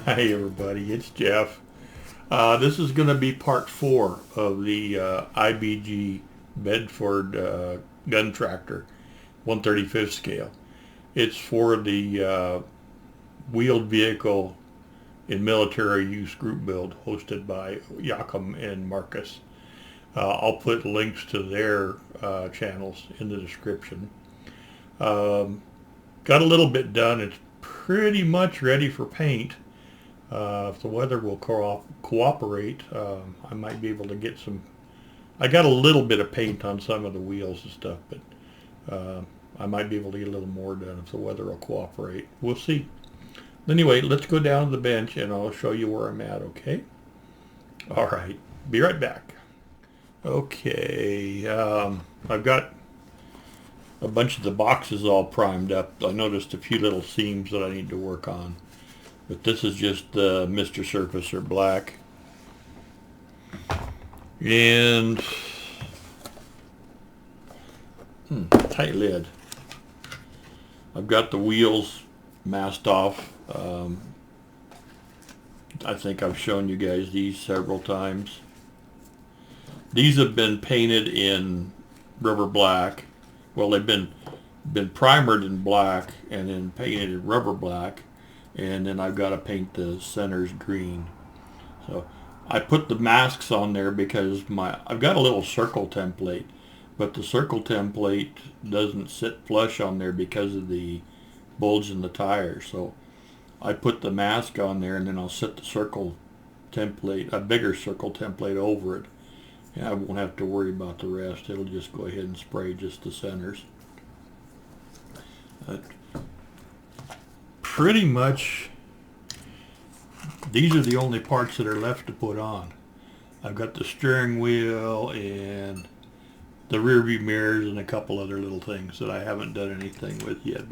Hi everybody, it's Jeff. This is going to be part 4 of the IBG Bedford gun tractor, 1/35 scale. It's for the wheeled vehicle in military use group build hosted by Joachim and Marcus. I'll put links to their channels in the description. Got a little bit done. It's pretty much ready for paint. If the weather will cooperate, I might be able to get some. I got a little bit of paint on some of the wheels and stuff, but I might be able to get a little more done if the weather will cooperate. We'll see. Anyway, let's go down to the bench and I'll show you where I'm at, okay? All right, be right back. Okay, I've got a bunch of the boxes all primed up. I noticed a few little seams that I need to work on. But this is just the Mr. Surfacer Black. And tight lid. I've got the wheels masked off. I think I've shown you guys these several times. These have been painted in rubber black. Well, they've been primered in black and then painted in rubber black. And then I've got to paint the centers green. So I put the masks on there because I've got a little circle template, but the circle template doesn't sit flush on there because of the bulge in the tire. So I put the mask on there and then I'll set the circle template, a bigger circle template over it. And I won't have to worry about the rest. It'll just go ahead and spray just the centers. Pretty much these are the only parts that are left to put on. I've got the steering wheel and the rear view mirrors and a couple other little things that I haven't done anything with yet.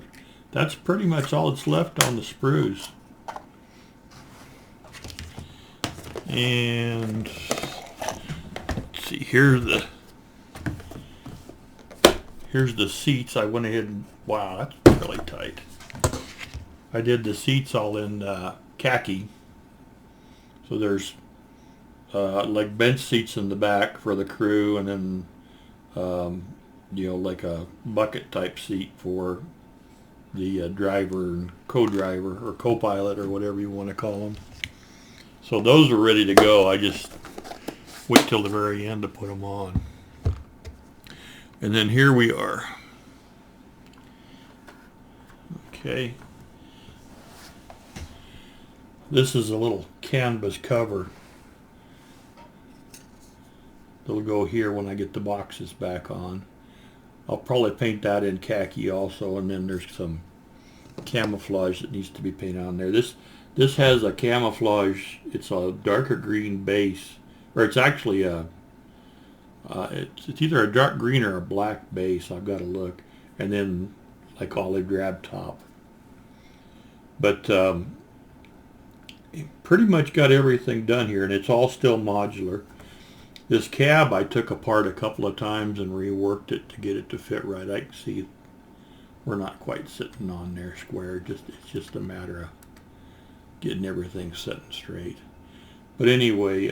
That's pretty much all that's left on the sprues. And let's see, here's the seats. I went ahead and wow, that's really tight. I did the seats all in khaki. So there's like bench seats in the back for the crew, and then like a bucket type seat for the driver and co-driver or co-pilot or whatever you want to call them. So those are ready to go. I just wait till the very end to put them on. And then here we are. Okay. This is a little canvas cover that'll go here when I get the boxes back on. I'll probably paint that in khaki also, and then there's some camouflage that needs to be painted on there. This has a camouflage. It's a darker green base, or it's actually it's either a dark green or a black base. I've got to look, and then like olive drab top. But pretty much got everything done here, and it's all still modular. This cab I took apart a couple of times and reworked it to get it to fit right. I can see we're not quite sitting on there square. It's just a matter of getting everything set straight. But anyway,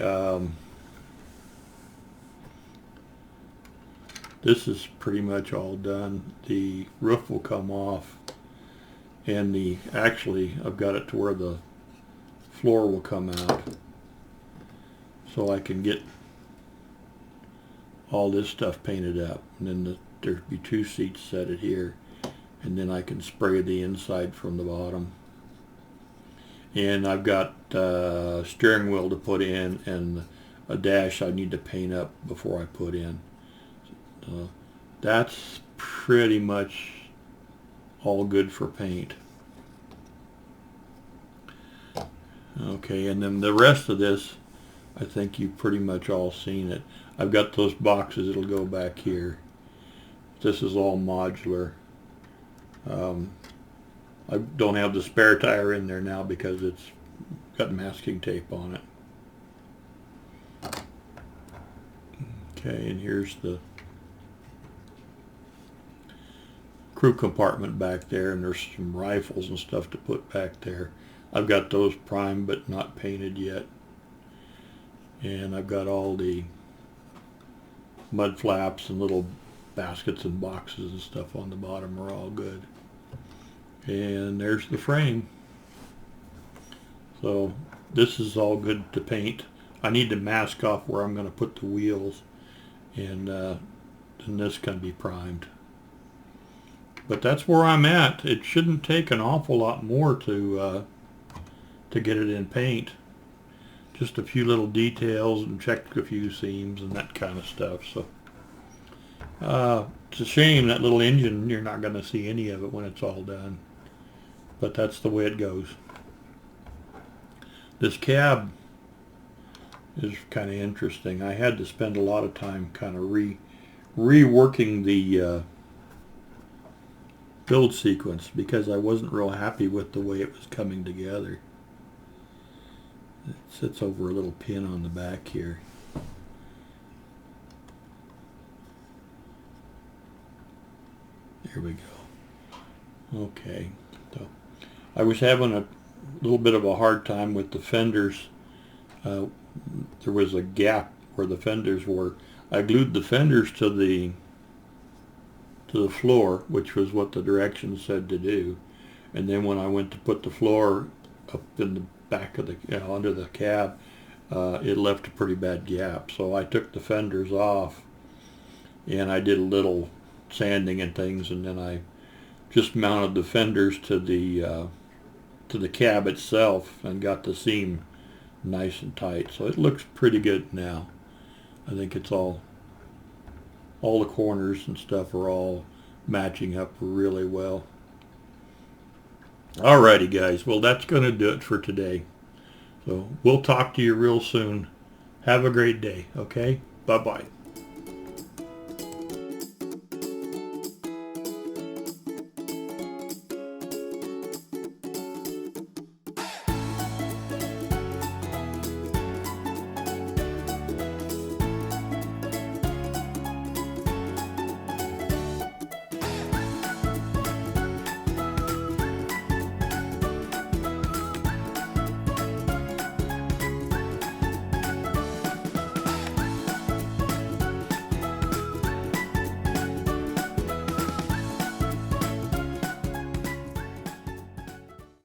this is pretty much all done. The roof will come off, and actually I've got it to where the floor will come out, so I can get all this stuff painted up, and then there'll be 2 seats set it here, and then I can spray the inside from the bottom. And I've got a steering wheel to put in and a dash I need to paint up before I put in. So that's pretty much all good for paint. Okay, and then the rest of this, I think you've pretty much all seen it. I've got those boxes that'll go back here. This is all modular. I don't have the spare tire in there now because it's got masking tape on it. Okay, and here's the crew compartment back there, and there's some rifles and stuff to put back there. I've got those primed but not painted yet. And I've got all the mud flaps and little baskets and boxes and stuff on the bottom are all good. And there's the frame. So this is all good to paint. I need to mask off where I'm going to put the wheels, and then this can be primed. But that's where I'm at. It shouldn't take an awful lot more to get it in paint. Just a few little details and check a few seams and that kind of stuff. So it's a shame that little engine, you're not going to see any of it when it's all done. But that's the way it goes. This cab is kind of interesting. I had to spend a lot of time kind of reworking the build sequence because I wasn't real happy with the way it was coming together. It sits over a little pin on the back here. There we go. Okay. So I was having a little bit of a hard time with the fenders. There was a gap where the fenders were. I glued the fenders to the floor, which was what the directions said to do. And then when I went to put the floor up in the back of the, under the cab, it left a pretty bad gap. So I took the fenders off and I did a little sanding and things, and then I just mounted the fenders to the cab itself and got the seam nice and tight. So it looks pretty good now. I think it's all the corners and stuff are all matching up really well. Alrighty guys, well that's going to do it for today. So we'll talk to you real soon. Have a great day, okay? Bye-bye.